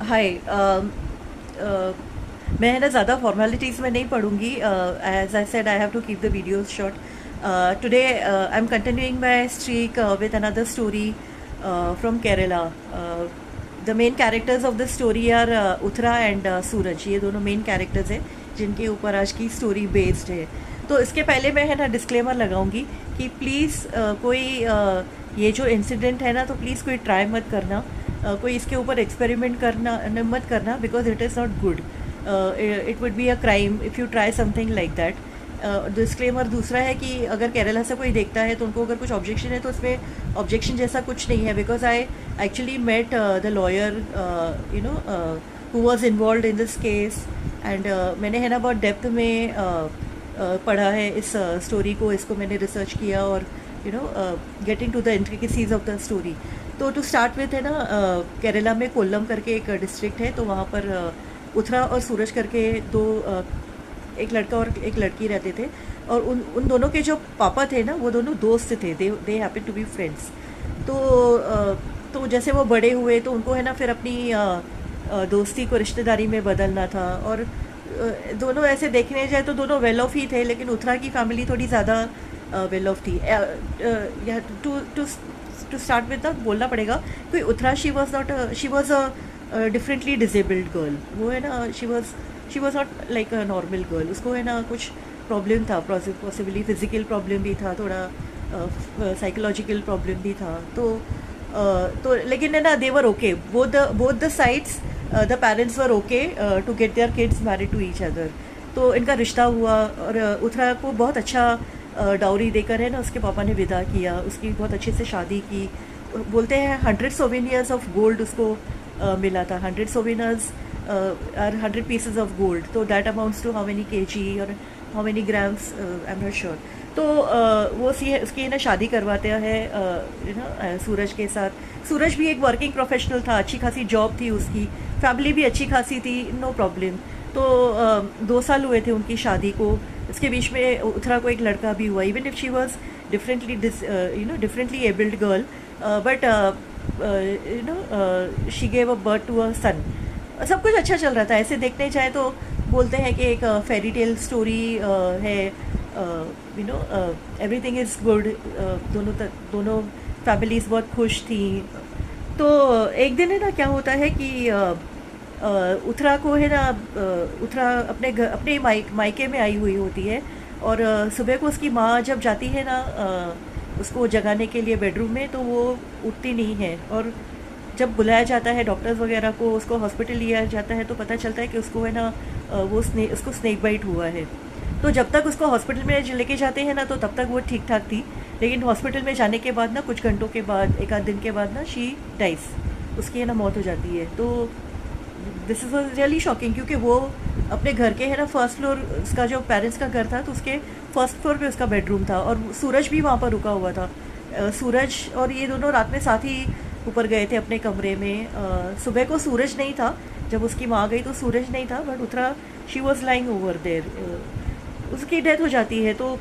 हाय। मैं है ना ज़्यादा फॉर्मेलिटीज़ में नहीं पढ़ूंगी। As I said I have to keep the videos short. Today I am continuing my streak with another story from Kerala. The main characters of the story are Uttara and Suraj. ये दोनों main characters हैं जिनके ऊपर आज की स्टोरी बेस्ड है। तो इसके पहले मैं है ना डिस्क्लेमर लगाऊंगी कि प्लीज़ ये जो इंसिडेंट है ना, तो प्लीज़ कोई ट्राई मत करना, कोई इसके ऊपर एक्सपेरिमेंट करना मत करना, because it is not good. It would be a crime if you try something like that. Disclaimer दूसरा है कि अगर केरला से कोई देखता है तो उनको अगर कुछ ऑब्जेक्शन है तो उसमें ऑब्जेक्शन जैसा कुछ नहीं है, because I actually met the lawyer who was involve in this case. And मैंने है ना बहुत डेप्थ में पढ़ा है इस स्टोरी को, इसको मैंने रिसर्च किया और getting to the intricacies of the story. तो टू स्टार्ट विथ है ना, केरला में कोल्लम करके एक डिस्ट्रिक्ट है, तो वहाँ पर उत्तरा और सूरज करके दो एक लड़का और एक लड़की रहते थे। और उन दोनों के जो पापा थे ना, वो दोनों दोस्त थे, they happen to be friends. तो तो जैसे वो बड़े हुए तो उनको है ना फिर अपनी दोस्ती को रिश्तेदारी में बदलना था। और दोनों ऐसे देखने जाए तो दोनों वेल ऑफ ही थे, लेकिन उत्तरा की फैमिली थोड़ी ज़्यादा वेल ऑफ थी। To to to start with the बोलना पड़ेगा कोई Uttara she was a differently disabled girl. वो है ना she was not like a normal girl. उसको है ना कुछ प्रॉब्लम था, पॉसिबली फिजिकल प्रॉब्लम भी था, थोड़ा साइकोलॉजिकल प्रॉब्लम भी था। तो लेकिन है ना they were okay, both the sides, the parents were okay to get their kids married to each other. तो इनका रिश्ता हुआ और उत्तरा को बहुत अच्छा डाउरी देकर है ना उसके पापा ने विदा किया, उसकी बहुत अच्छे से शादी की। बोलते हैं 100 सोवेनियर्स ऑफ गोल्ड उसको मिला था। 100 souvenirs are 100 pieces of gold, तो that amounts to how many KG और how many grams, I am not sure. तो वो उसकी है ना शादी करवाते हैं सूरज के साथ। सूरज भी एक वर्किंग प्रोफेशनल था, अच्छी खासी जॉब थी उसकी, फैमिली भी अच्छी खासी थी, नो प्रॉब्लम। तो 2 साल हुए थे उनकी शादी को। इसके बीच में उत्तरा को एक लड़का भी हुआ, even if she was differently abled girl, but she gave a birth to a son. सब कुछ अच्छा चल रहा था ऐसे देखने जाए तो। बोलते हैं कि एक फेरी टेल स्टोरी है, एवरीथिंग इज़ गुड। दोनों फैमिलीज बहुत खुश थी। तो एक दिन है ना क्या होता है कि उत्तरा को है ना उत्तरा अपने मायके में आई हुई होती है। और सुबह को उसकी माँ जब जाती है ना उसको जगाने के लिए बेडरूम में, तो वो उठती नहीं है। और जब बुलाया जाता है डॉक्टर्स वगैरह को, उसको हॉस्पिटल लिया जाता है, तो पता चलता है कि उसको है ना उसको स्नेक बाइट हुआ है। तो जब तक उसको हॉस्पिटल में लेके जाते हैं ना, तो तब तक वो ठीक ठाक थी। लेकिन हॉस्पिटल में जाने के बाद ना, कुछ घंटों के बाद, एक आध दिन के बाद ना, शी डाइस, उसकी है ना मौत हो जाती है। तो दिस इज़ रियली शॉकिंग, क्योंकि वो अपने घर के है ना फर्स्ट फ्लोर, उसका जो पेरेंट्स का घर था, तो उसके फर्स्ट फ्लोर पे उसका बेडरूम था और सूरज भी वहाँ पर रुका हुआ था। सूरज और ये दोनों रात में साथ ही ऊपर गए थे अपने कमरे में। सुबह को सूरज नहीं था, जब उसकी माँ गई तो सूरज नहीं था, but Uttara she was lying over there. उसकी डेथ हो जाती है। तो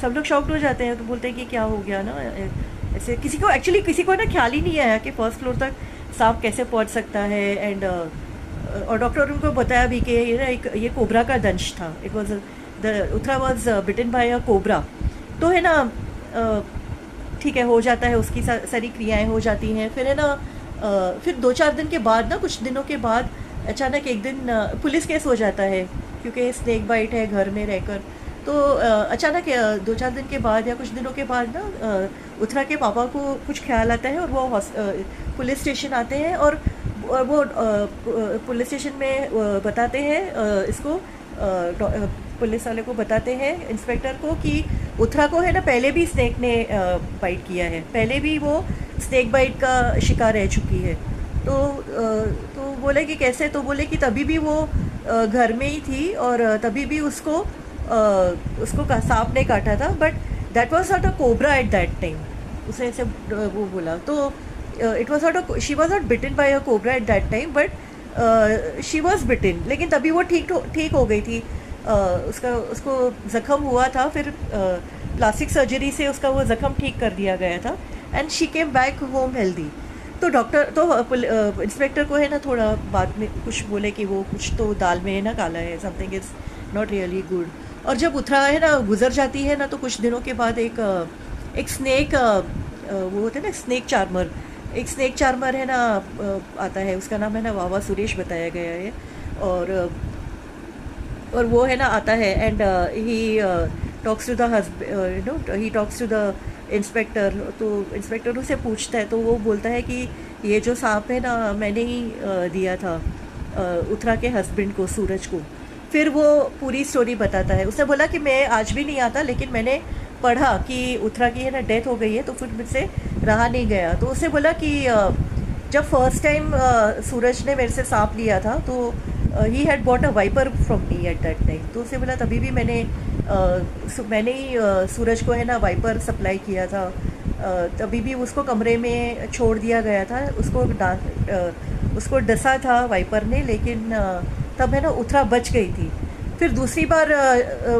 सब लोग शॉक्ड हो जाते हैं, तो बोलते हैं कि क्या हो गया ना ऐसे। किसी को ना ख्याल ही नहीं आया कि फर्स्ट फ्लोर तक सांप कैसे पहुंच सकता है। एंड और डॉक्टर उनको बताया भी कि ये कोबरा का दंश था। It was Uttara was bitten by a cobra. तो है ना ठीक है, हो जाता है, उसकी सारी क्रियाएं हो जाती हैं। फिर है ना फिर 2-4 दिन के बाद ना, कुछ दिनों के बाद अचानक एक दिन पुलिस केस हो जाता है, क्योंकि स्नेक बाइट है घर में रहकर। तो अचानक 2-4 दिन के बाद या कुछ दिनों के बाद ना उत्तरा के पापा को कुछ ख्याल आता है और वो पुलिस स्टेशन आते हैं। और वो पुलिस स्टेशन में बताते हैं इसको, पुलिस वाले को बताते हैं, इंस्पेक्टर को, कि उत्तरा को है ना पहले भी स्नेक ने बाइट किया है, पहले भी वो स्नेक बाइट का शिकार रह चुकी है। तो बोले कि कैसे, तो बोले कि तभी भी वो घर में ही थी और तभी भी उसको सांप ने काटा था, but that was not a cobra at that time. उसने ऐसे वो बोला। तो it was not she was not bitten by a cobra at that time, but she was bitten. लेकिन तभी वो ठीक हो गई थी। उसको ज़ख़म हुआ था, फिर प्लास्टिक सर्जरी से उसका वो ज़ख़म ठीक कर दिया गया था, and she came back home healthy. तो डॉक्टर तो इंस्पेक्टर को है ना थोड़ा बाद में कुछ बोले कि वो कुछ तो दाल में है ना काला है, something is not really good. और जब उत्तरा है ना गुजर जाती है ना, तो कुछ दिनों के बाद एक स्नेक, वो होते हैं ना स्नेक चार्मर, एक स्नेक चार्मर है ना आता है, उसका नाम है ना वावा सुरेश बताया गया है। और और वो है ना आता है and he talks to the husband, he talks to the inspector. तो इंस्पेक्टर उसे पूछता है, तो वो बोलता है कि ये जो सांप है ना मैंने ही दिया था उत्तरा के हस्बैंड को, सूरज को। फिर वो पूरी स्टोरी बताता है। उसने बोला कि मैं आज भी नहीं आता, लेकिन मैंने पढ़ा कि उत्तरा की है ना डेथ हो गई है, तो फिर मुझसे रहा नहीं गया। तो उसने बोला कि जब फर्स्ट टाइम सूरज ने मेरे से सांप लिया था, तो he had bought a viper from me at that time. तो उसने बोला तभी भी मैंने ही सूरज को है ना वाइपर सप्लाई किया था। तभी भी उसको कमरे में छोड़ दिया गया था, उसको डसा था वाइपर ने, लेकिन तब है ना उत्तरा बच गई थी। फिर दूसरी बार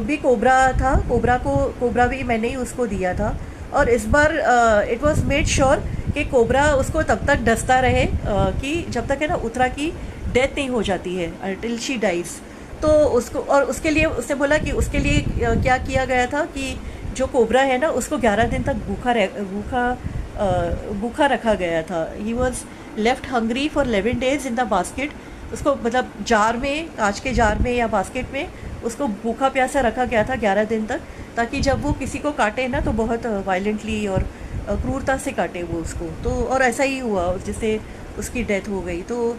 भी कोबरा था, कोबरा भी मैंने ही उसको दिया था। और इस बार इट वॉज मेड श्योर कि कोबरा उसको तब तक डसता रहे कि जब तक है ना उत्तरा की डेथ नहीं हो जाती है, टिल शी डाइज। तो उसको, और उसके लिए उसने बोला कि उसके लिए क्या किया गया था कि जो कोबरा है ना उसको 11 दिन तक भूखा रखा गया था। He was left hungry for 11 days in the basket. उसको मतलब जार में, कांच के जार में या बास्केट में उसको भूखा प्यासा रखा गया था 11 दिन तक, ताकि जब वो किसी को काटे ना तो बहुत वायलेंटली और क्रूरता से काटे वो उसको। तो और ऐसा ही हुआ जिससे उसकी डेथ हो गई। तो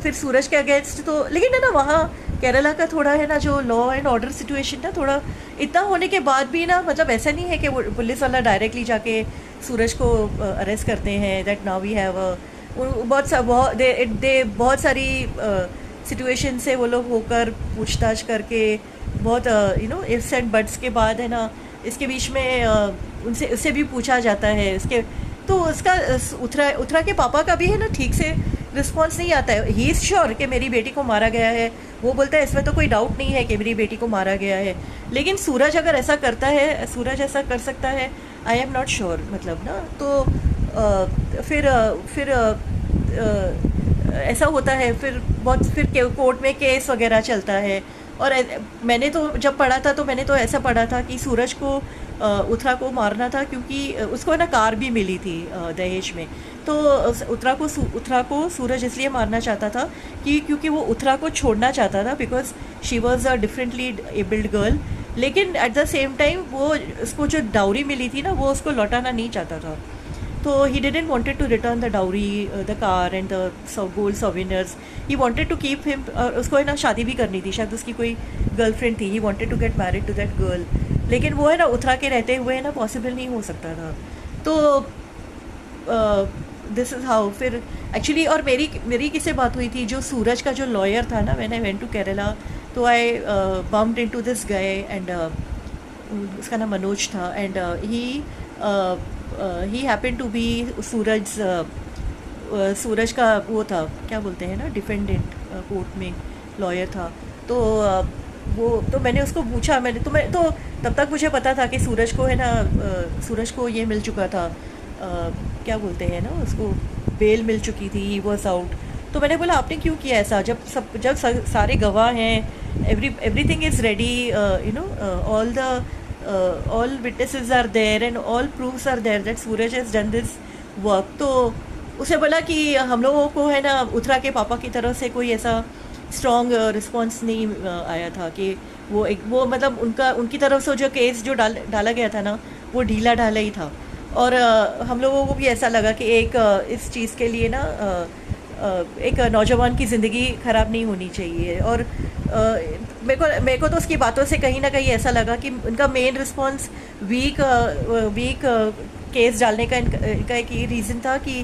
फिर सूरज के अगेंस्ट तो, लेकिन है ना वहाँ केरला का थोड़ा है ना जो लॉ एंड ऑर्डर सिचुएशन ना, थोड़ा इतना होने के बाद भी ना, मतलब ऐसा नहीं है कि वो पुलिस वाला डायरेक्टली जाके सूरज को अरेस्ट करते हैं। दैट नाउ वी हैव बहुत सारी सिचुएशन से वो लोग होकर पूछताछ करके बहुत इफ्स एंड बट्स के बाद है ना, इसके बीच में उससे भी पूछा जाता है इसके। तो उसका उत्तरा के पापा का भी है ना ठीक से रिस्पॉन्स नहीं आता है। ही इज़ श्योर कि मेरी बेटी को मारा गया है, वो बोलता है इसमें तो कोई डाउट नहीं है कि मेरी बेटी को मारा गया है। लेकिन सूरज अगर ऐसा करता है, सूरज ऐसा कर सकता है, आई एम नॉट श्योर, मतलब ना। तो फिर ऐसा होता है, फिर कोर्ट में केस वगैरह चलता है। और मैंने तो जब पढ़ा था तो मैंने तो ऐसा पढ़ा था कि सूरज को उत्तरा को मारना था, क्योंकि उसको ना कार भी मिली थी दहेज में। तो उत्तरा को सूरज इसलिए मारना चाहता था कि क्योंकि वो उत्तरा को छोड़ना चाहता था, because she was a differently abled girl. लेकिन एट द सेम टाइम वो उसको जो डाउरी मिली थी ना वो उसको लौटाना नहीं चाहता था। तो he didn't wanted to return the dowry, the car and the gold souvenirs. He wanted to keep him, उसको है ना शादी भी करनी थी, शायद उसकी कोई गर्लफ्रेंड थी। He wanted to get married to that girl, लेकिन वो है ना उत्तरा के रहते हुए है ना पॉसिबल नहीं हो सकता था। तो दिस इज़ हाउ फिर एक्चुअली। और मेरी किससे बात हुई थी, जो सूरज का जो लॉयर था ना, when I went to Kerala, तो I bumped into this guy and उसका नाम मनोज था। And he happen to be Suraj का वो था, क्या बोलते हैं ना, डिफेंडेंट, कोर्ट में लॉयर था। तो वो तो मैंने उसको पूछा, मैं तो तब तक मुझे पता था कि सूरज को है ना सूरज को ये मिल चुका था, क्या बोलते हैं ना उसको, बेल मिल चुकी थी, ही वॉज आउट। तो मैंने बोला आपने क्यों किया ऐसा, जब सारे गवाह हैं, everything is ready, all witnesses are there and all proofs are there that Suraj has done this work। तो उसे बोला कि हम लोगों को है ना उत्तरा के पापा की तरफ से कोई ऐसा स्ट्रॉन्ग रिस्पॉन्स नहीं आया था कि वो मतलब उनकी तरफ से जो केस जो डाला गया था ना वो ढीला ढाला ही था। और हम लोगों को भी ऐसा लगा कि इस चीज़ के लिए ना एक नौजवान की ज़िंदगी ख़राब नहीं होनी चाहिए। और मेरे को तो उसकी बातों से कहीं ना कहीं ऐसा लगा कि उनका मेन रिस्पॉन्स वीक केस डालने का इनका एक ये रीज़न था कि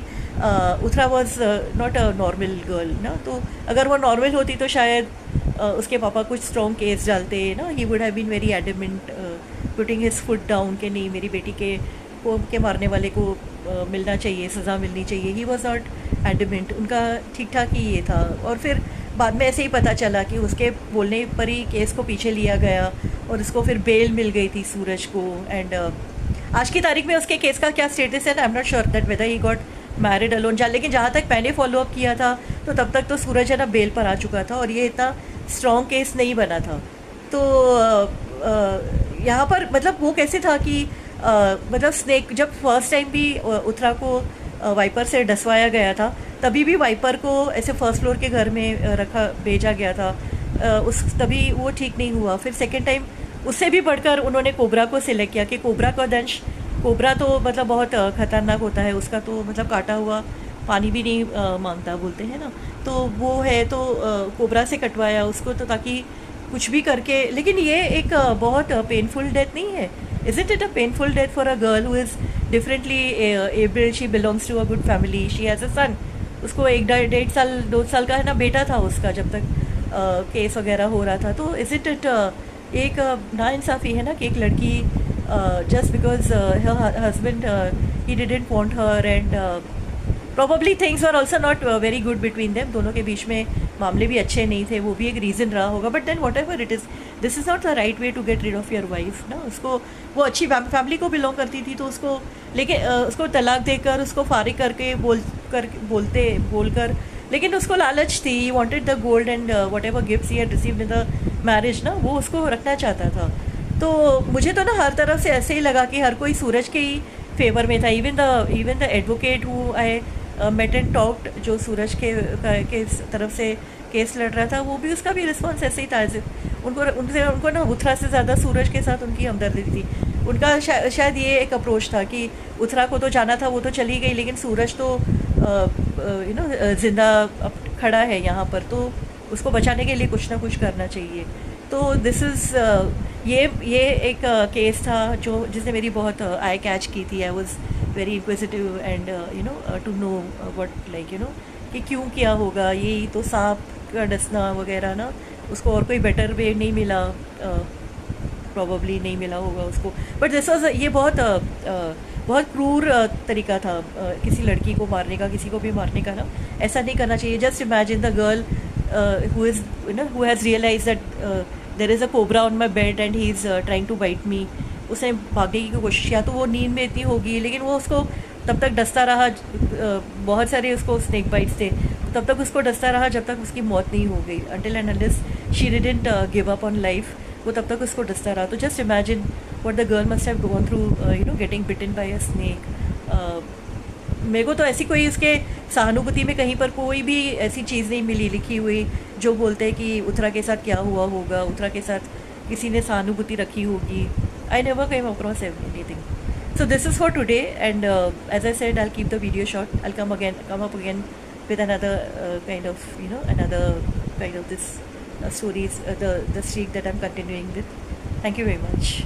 Uttara was not a normal girl ना। तो अगर वो नॉर्मल होती तो शायद उसके पापा कुछ स्ट्रॉन्ग केस डालते ना। He would have been very adamant, putting his foot down कि नहीं, मेरी बेटी के मारने वाले को मिलना चाहिए, सज़ा मिलनी चाहिए। ही वॉज नॉट एडमेंट, उनका ठीक ठाक ही ये था। और फिर बाद में ऐसे ही पता चला कि उसके बोलने पर ही केस को पीछे लिया गया और उसको फिर बेल मिल गई थी सूरज को। एंड आज की तारीख में उसके केस का क्या स्टेटस है, आई am not sure that whether he got married alone जा, लेकिन जहाँ तक मैंने फॉलो अप किया था तो तब तक तो सूरज है ना बेल पर आ चुका था और ये इतना स्ट्रॉन्ग केस नहीं बना था। तो यहाँ पर मतलब वो कैसे था कि मतलब स्नेक जब फर्स्ट टाइम भी उत्तरा को वाइपर से डसवाया गया था, तभी भी वाइपर को ऐसे फर्स्ट फ्लोर के घर में रखा भेजा गया था। उस तभी वो ठीक नहीं हुआ। फिर सेकेंड टाइम उससे भी बढ़कर उन्होंने कोबरा को सिलेक्ट किया कि कोबरा का दंश, कोबरा तो मतलब बहुत ख़तरनाक होता है, उसका तो मतलब काटा हुआ पानी भी नहीं मांगता बोलते हैं ना, तो वो है तो कोबरा से कटवाया उसको तो ताकि कुछ भी करके। लेकिन ये एक बहुत पेनफुल डेथ नहीं है? Isn't it a painful death for a girl who is differently able? She belongs to a good family. She has a son. उसको 1.5 साल 2 साल का है ना बेटा था उसका जब तक केस वगैरह हो रहा था। तो इज इट एक नाइंसाफ़ी है ना कि एक लड़की just because her husband he didn't want her and probably things are also not very good between them, दोनों के बीच में मामले भी अच्छे नहीं थे, वो भी एक रीज़न रहा होगा। But then whatever it is, this is not the right way to get rid of your wife ना। उसको वो अच्छी फैमिली को बिलोंग करती थी तो उसको लेकिन उसको तलाक देकर उसको फारिग करके बोलकर लेकिन उसको लालच थी, he wanted the gold and what ever gifts he had received in the marriage ना, वो उसको रखना चाहता था। तो मुझे तो ना हर तरफ से ऐसे ही लगा कि हर कोई सूरज के ही फेवर में था। Even the advocate who I met and talked, जो सूरज के तरफ से केस लड़ रहा था, वो भी उसका भी रिस्पॉन्स ऐसे ही था। उनको ना उत्तरा से ज़्यादा सूरज के साथ उनकी हमदर्दी थी। उनका शायद ये एक अप्रोच था कि उत्तरा को तो जाना था, वो तो चली गई, लेकिन सूरज तो ज़िंदा खड़ा है यहाँ पर, तो उसको बचाने के लिए कुछ ना कुछ करना चाहिए। तो दिस इज़ ये एक केस था जो जिसने मेरी बहुत आई कैच की थी। I was very inquisitive and to know what like कि क्यों किया होगा। यही तो सांप का डसना वगैरह ना, उसको और कोई बेटर वे नहीं मिला, प्रॉबली नहीं मिला होगा उसको। बट दिस वॉज ये बहुत क्रूर तरीका था किसी लड़की को मारने का, किसी को भी मारने का ना। ऐसा नहीं करना चाहिए। Just imagine the girl who has realized that there is a cobra on my bed and he is trying to bite me. उसने भागने की कोशिश किया, तो वो नींद में इतनी होगी, लेकिन वो उसको तब तक डसता रहा। बहुत सारे उसको स्नेक बाइट्स थे, तब तक उसको डसता रहा जब तक उसकी मौत नहीं हो गई। until and unless she didn't give up on life, वो तब तक उसको डसता रहा। तो just imagine what the girl must have gone through getting bitten by a snake. मेरे को तो ऐसी कोई उसके सहानुभूति में कहीं पर कोई भी ऐसी चीज़ नहीं मिली लिखी हुई जो बोलते हैं कि उत्तरा के साथ क्या हुआ होगा, उत्तरा के साथ किसी ने सहानुभूति रखी होगी। I never came across anything. So this is for today, and as I said, I'll keep the video short. I'll come up again with another another kind of this stories, the streak that I'm continuing with. Thank you very much.